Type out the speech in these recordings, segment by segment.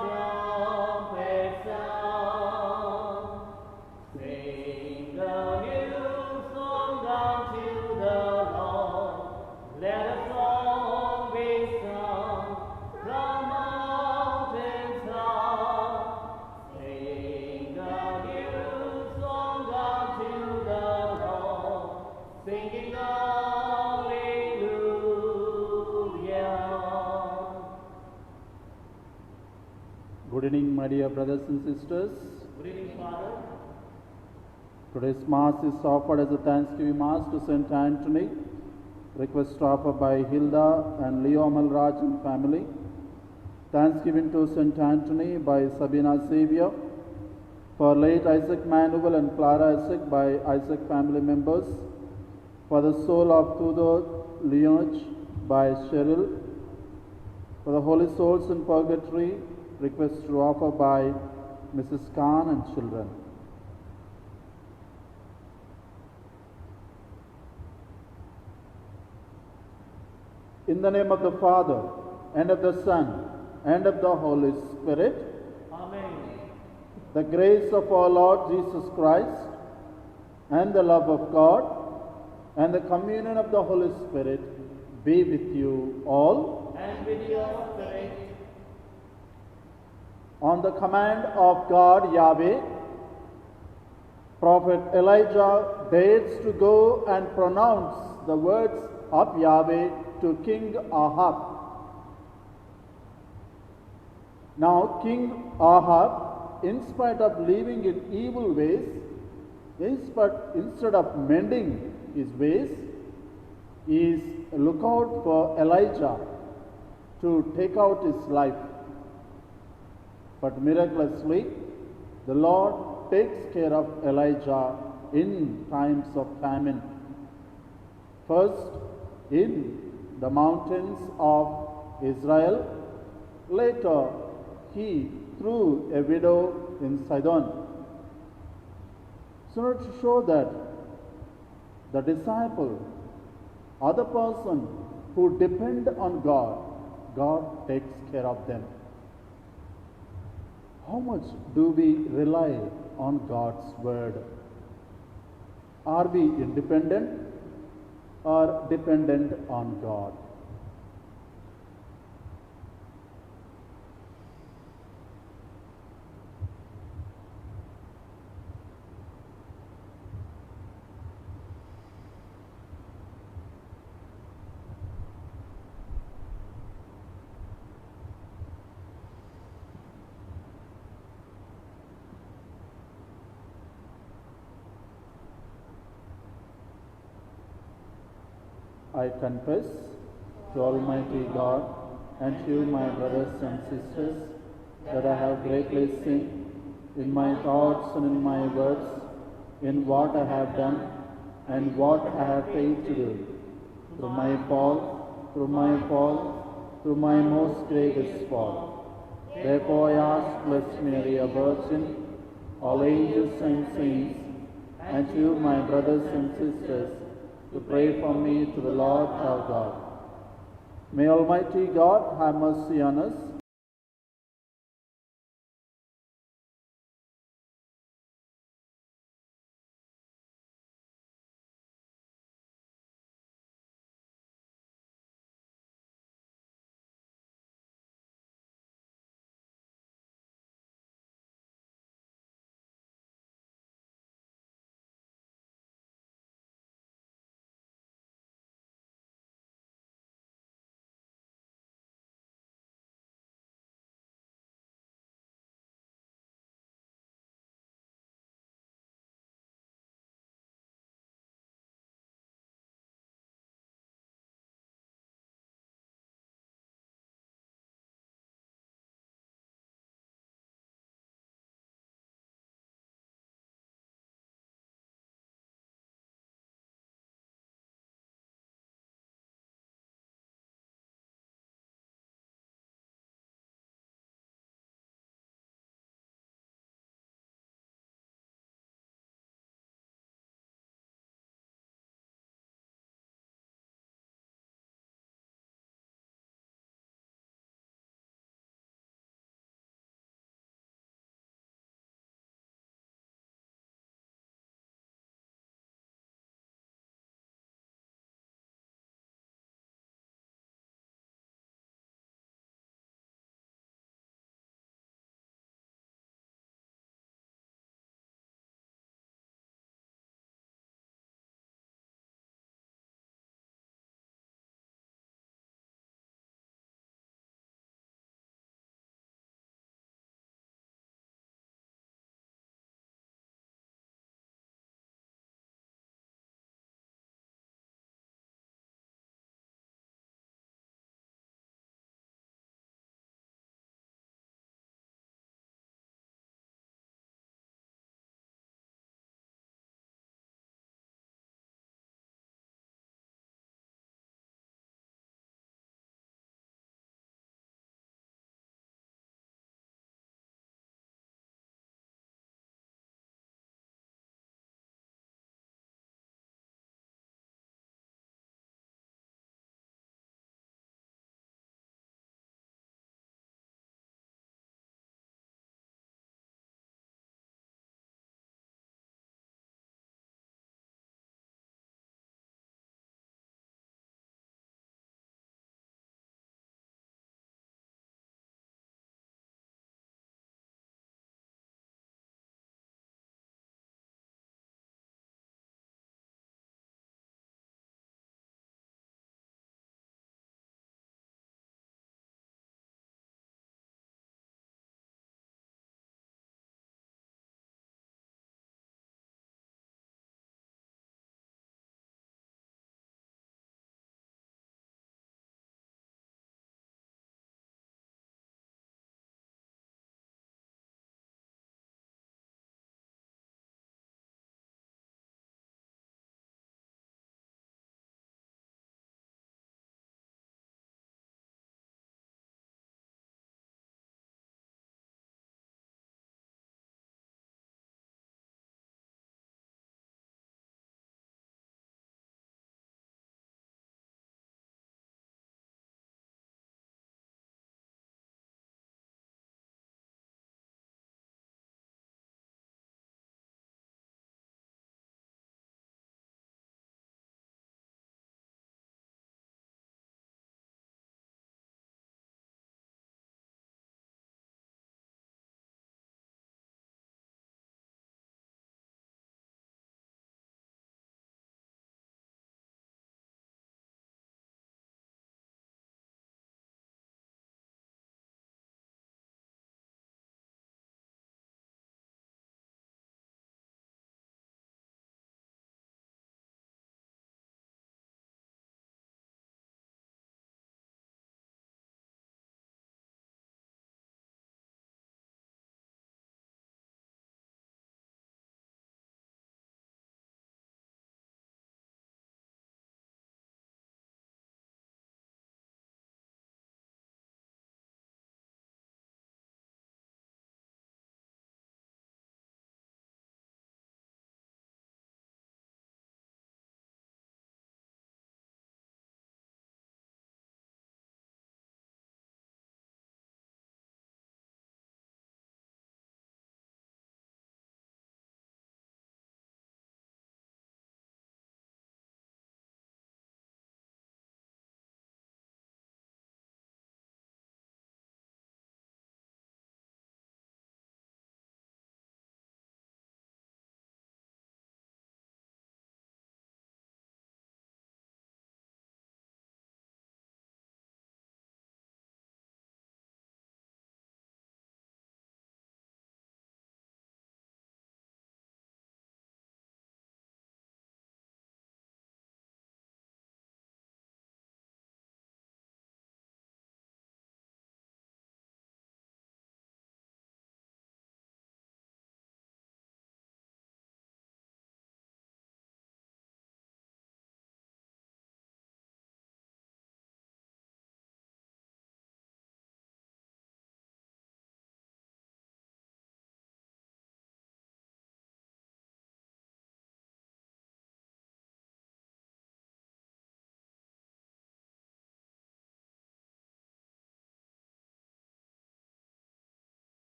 trumpet sound. Sing the new song unto the Lord. Let a song be sung from mountains high. Sing the new song unto the Lord, singing Hallelujah. Good evening, my dear brothers and sisters. Good evening, Father. Today's Mass is offered as a Thanksgiving Mass to St. Anthony. Request offered by Hilda and Leo Amalraj and family. Thanksgiving to St. Anthony by Sabina Xavier. For late Isaac Manuel and Clara Isaac by Isaac family members. For the soul of Tudor Leonch by Cheryl. For the holy souls in purgatory, request to offer by Mrs. Khan and children. In the name of the Father, and of the Son, and of the Holy Spirit, Amen. the grace of our Lord Jesus Christ, and the love of God, and the communion of the Holy Spirit be with you all. And with your spirit. On the command of God Yahweh, Prophet Elijah dares to go and pronounce the words of Yahweh to King Ahab. Now King Ahab, in spite of living in evil ways, instead of mending his ways, is lookout for Elijah to take out his life. But miraculously, the Lord takes care of Elijah in times of famine. First, in the mountains of Israel. Later, he through a widow in Sidon. So to show that the disciple or the person who depend on God, God takes care of them. How much do we rely on God's word? Are we independent or dependent on God? I confess to Almighty God and to you, my brothers and sisters, that I have greatly sinned in my thoughts and in my words, in what I have done and what I have failed to do, through my fault, through my most greatest fault. Therefore I ask, Blessed Mary, a Virgin, all angels and saints, and to you, my brothers and sisters, to pray for me to the Lord our God. May Almighty God have mercy on us,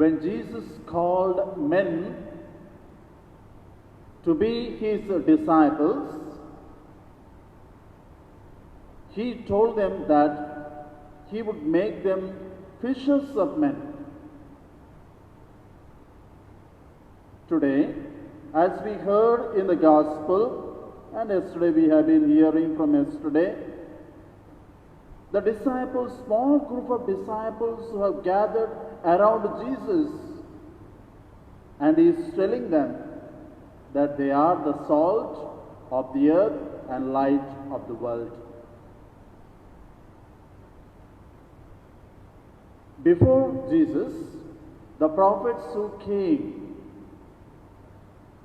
when Jesus called men to be his disciples, he told them that he would make them fishers of men. Today, as we heard in the gospel, and yesterday we have been hearing from yesterday, the disciples, small group of disciples who have gathered around Jesus, and he is telling them that they are the salt of the earth and light of the world. Before Jesus, the prophets who came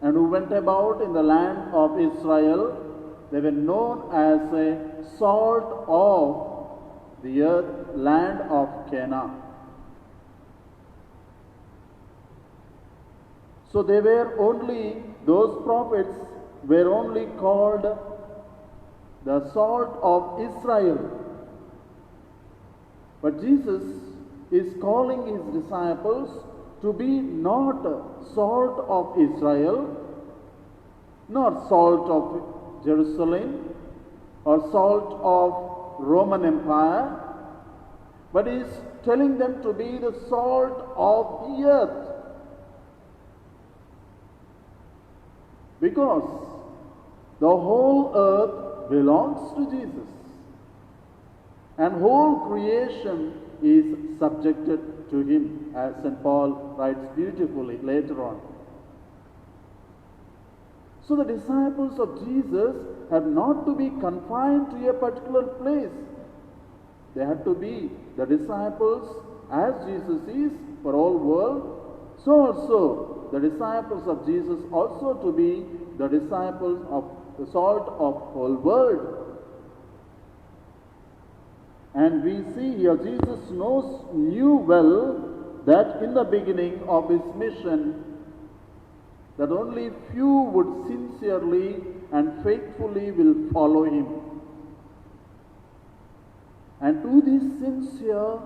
and who went about in the land of Israel, they were known as a salt of the earth, land of Canaan. So they were only, those prophets were only called the salt of Israel. But Jesus is calling his disciples to be not salt of Israel, nor salt of Jerusalem, or salt of Roman Empire, but he is telling them to be the salt of the earth. Because the whole earth belongs to Jesus, and whole creation is subjected to him, as St. Paul writes beautifully later on. So the disciples of Jesus have not to be confined to a particular place. They have to be the disciples as Jesus is for all world. So also the disciples of Jesus also to be the disciples of the salt of whole world. And we see here Jesus knew well that in the beginning of his mission that only few would sincerely and faithfully will follow him. And to these sincere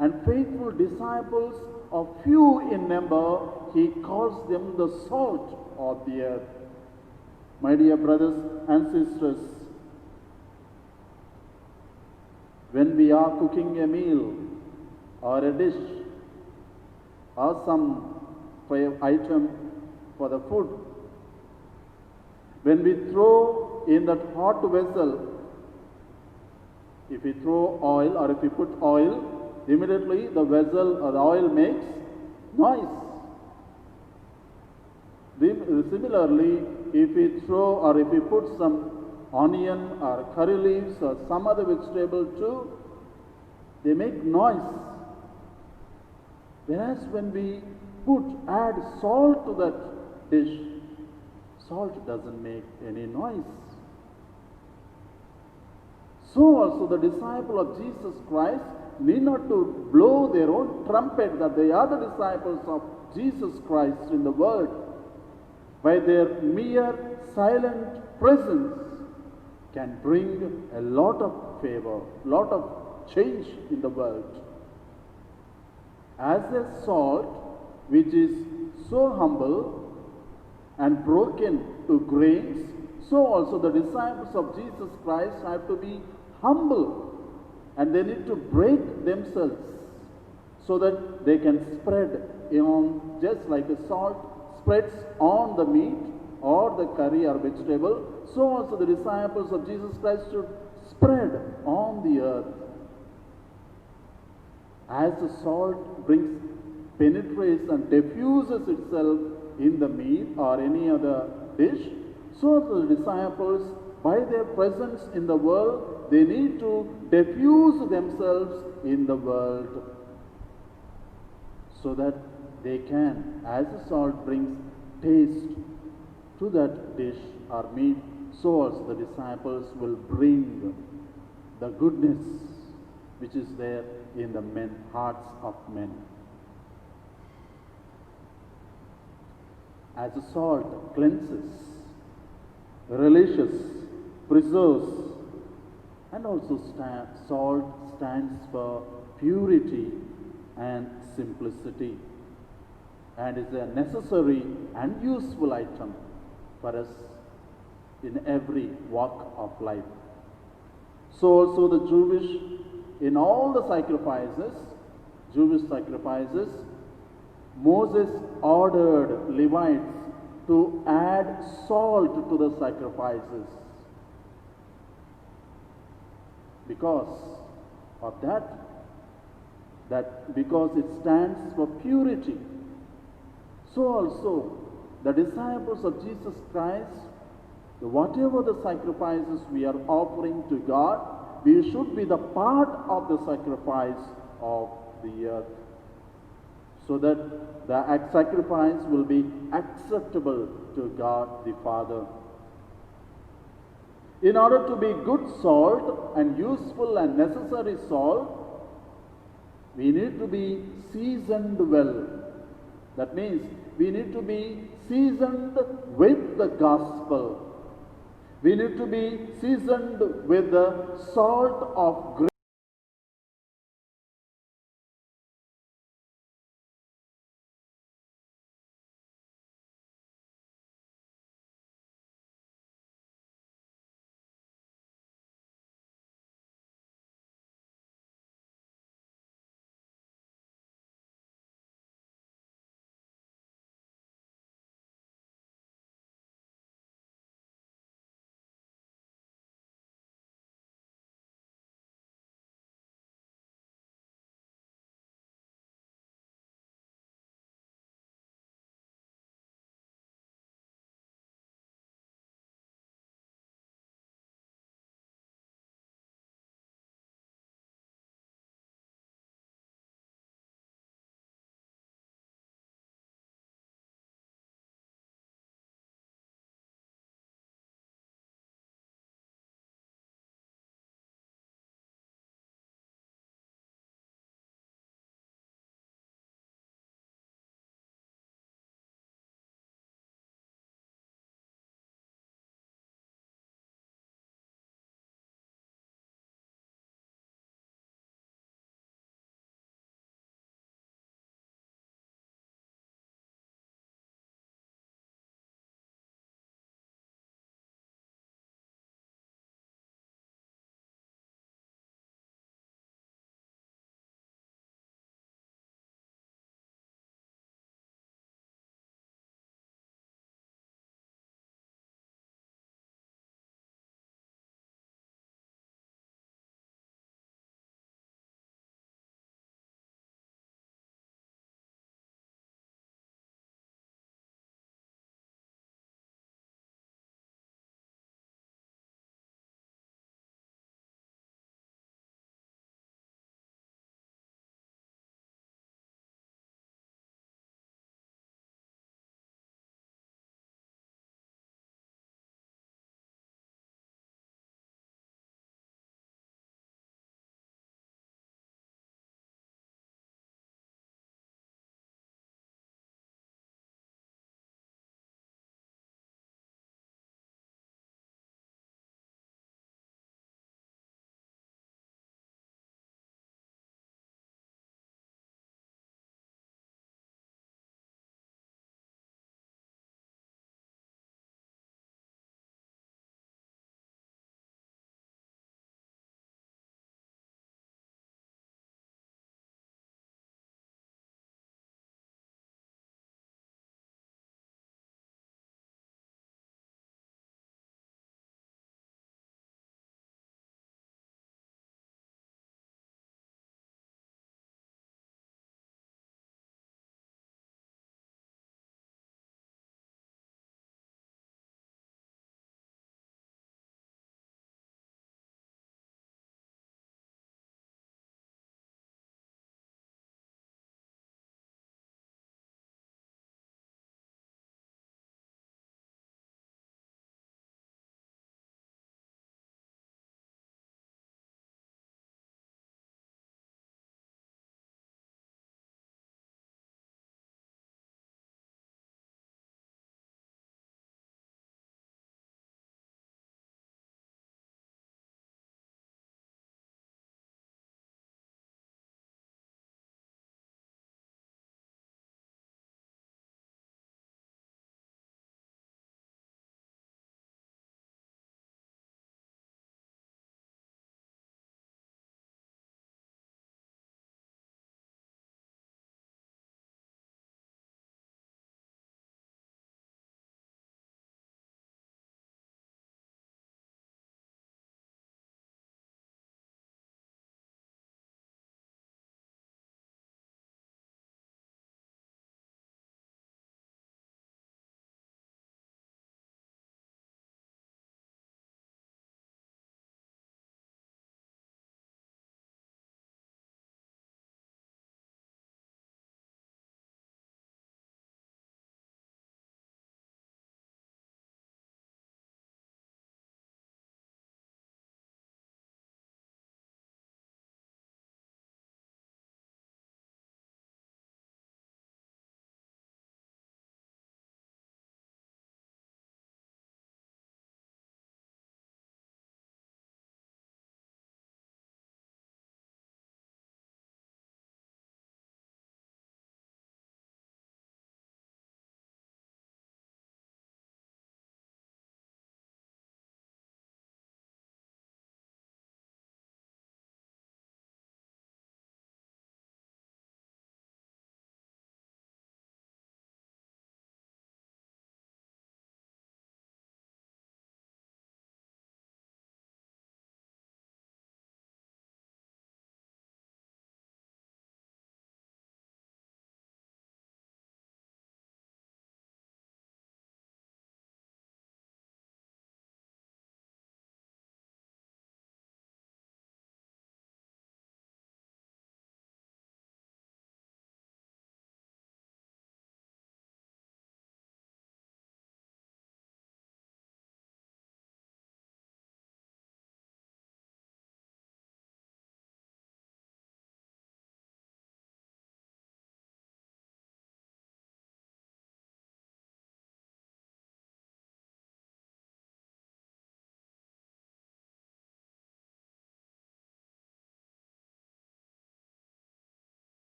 and faithful disciples of few in number, he calls them the salt of the earth. My dear brothers and sisters, when we are cooking a meal or a dish or some item for the food, when we throw in that hot vessel, if we throw oil or if we put oil, immediately the vessel or the oil makes noise. Similarly, if we throw or if we put some onion or curry leaves or some other vegetable too, they make noise. Whereas when we add salt to that dish, salt doesn't make any noise. So also the disciple of Jesus Christ need not to blow their own trumpet that they are the disciples of Jesus Christ in the world. By their mere silent presence can bring a lot of favor, lot of change in the world. As a salt which is so humble and broken to grains, so also the disciples of Jesus Christ have to be humble, and they need to break themselves so that they can spread on, just like a salt spreads on the meat or the curry or vegetable, so also the disciples of Jesus Christ should spread on the earth. As the salt penetrates and diffuses itself in the meat or any other dish, so the disciples, by their presence in the world, they need to diffuse themselves in the world, so that they can, as the salt brings taste to that dish or meat, so also the disciples will bring the goodness which is there in the hearts of men. As the salt cleanses, relishes, preserves, and also salt stands for purity and simplicity, and is a necessary and useful item for us in every walk of life. So also the in all the Jewish sacrifices, Moses ordered Levites to add salt to the sacrifices. Because of because it stands for purity. So also the disciples of Jesus Christ, whatever the sacrifices we are offering to God, we should be the part of the sacrifice of the earth, so that the sacrifice will be acceptable to God the Father. In order to be good salt and useful and necessary salt, we need to be seasoned well. That means we need to be seasoned with the gospel. We need to be seasoned with the salt of grace.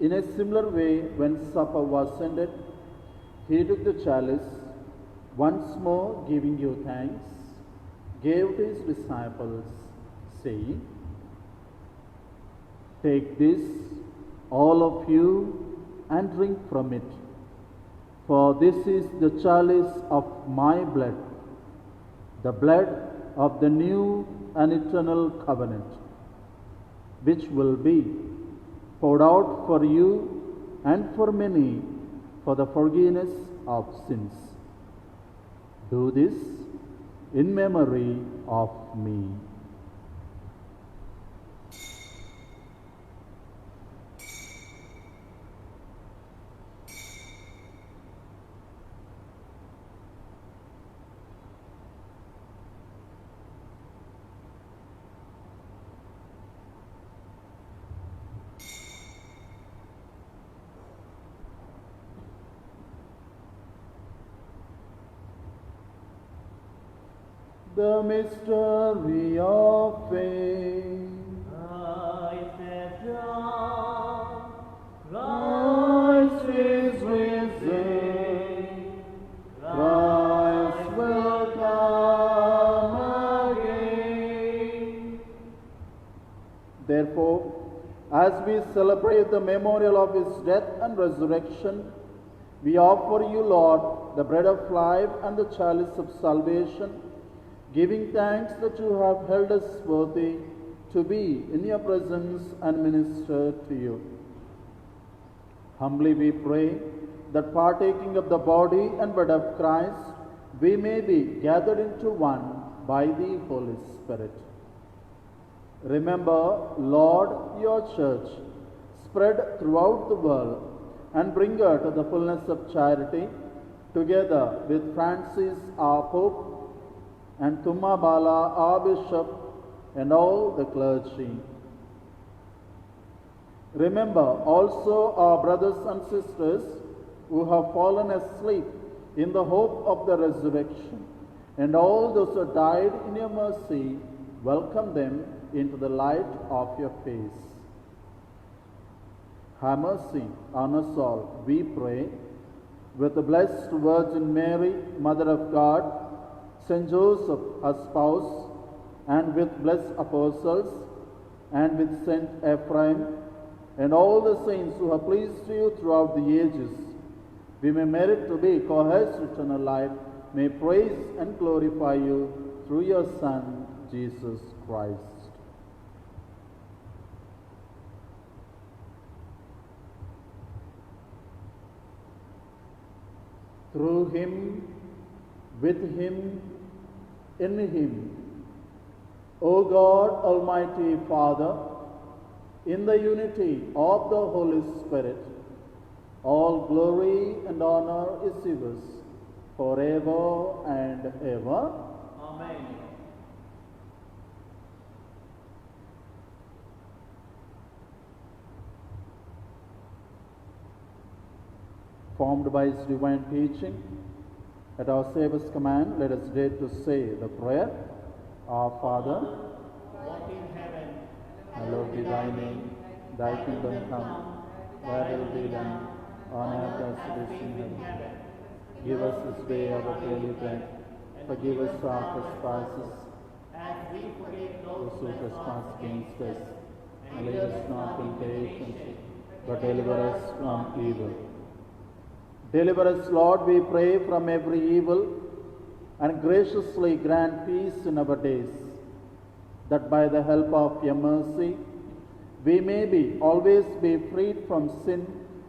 In a similar way, when supper was ended, he took the chalice, once more giving you thanks, gave to his disciples, saying, "Take this, all of you, and drink from it. For this is the chalice of my blood, the blood of the new and eternal covenant, which will be poured out for you and for many for the forgiveness of sins. Do this in memory of me." The mystery of faith. Christ has risen. Christ is risen. Christ will come again. Therefore, as we celebrate the memorial of his death and resurrection, we offer you, Lord, the bread of life and the chalice of salvation, giving thanks that you have held us worthy to be in your presence and minister to you. Humbly we pray that partaking of the body and blood of Christ, we may be gathered into one by the Holy Spirit. Remember, Lord, your church, spread throughout the world, and bring her to the fullness of charity, together with Francis, our Pope, and Tumabala, our Bishop, and all the clergy. Remember also our brothers and sisters who have fallen asleep in the hope of the resurrection, and all those who died in your mercy, welcome them into the light of your face. Have mercy on us all, we pray, with the Blessed Virgin Mary, Mother of God, Saint Joseph, her spouse, and with blessed apostles, and with Saint Ephraim, and all the saints who have pleased you throughout the ages. We may merit to be co-heirs to eternal life, may praise and glorify you through your Son, Jesus Christ. Through him, with him, in him, O God, Almighty Father, in the unity of the Holy Spirit, all glory and honor is yours forever and ever. Amen. Formed by his divine teaching, at our Saviour's command, let us dare to say the prayer, Our Father, What in heaven, hallowed be thy name, thy kingdom come, thy will be done, on earth as it is in heaven. Give us this day our daily bread, forgive us our trespasses, as we forgive those those who who trespass trespass against us, and and lead us not into temptation, but deliver us from evil. Deliver us, Lord, we pray, from every evil, and graciously grant peace in our days, that by the help of your mercy, we may always be freed from sin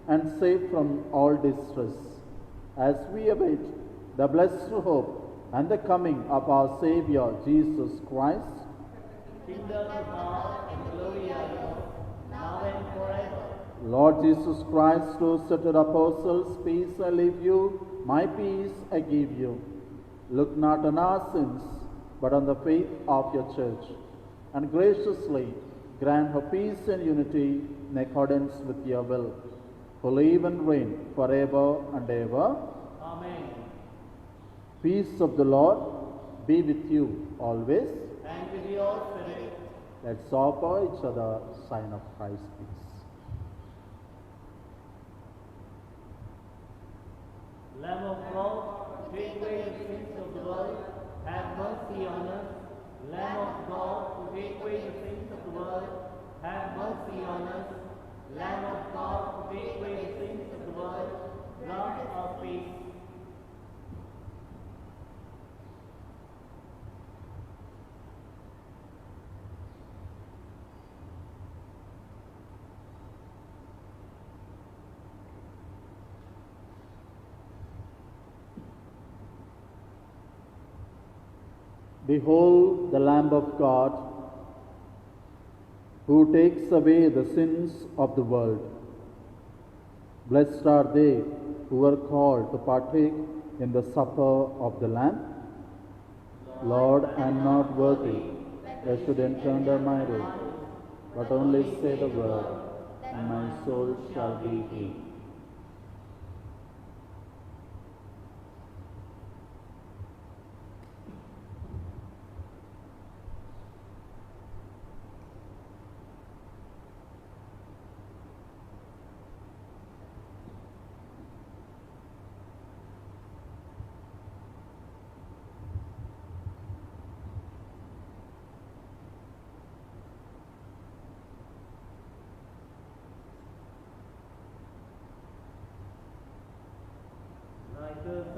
and safe from all distress, as we await the blessed hope and the coming of our Saviour, Jesus Christ. kingdom, power, and glory are yours, now and forever. Lord Jesus Christ, who said to the apostles, "Peace I leave you, my peace I give you," look not on our sins, but on the faith of your church, and graciously grant her peace and unity in accordance with your will, who live and reign forever and ever. Amen. Peace of the Lord be with you always. And with your spirit. Let's offer each other sign of Christ's peace. Behold the Lamb of God, who takes away the sins of the world. Blessed are they who are called to partake in the supper of the Lamb. Lord, I am not worthy that I should enter under my roof, but only say the word, and my soul shall be healed. Like a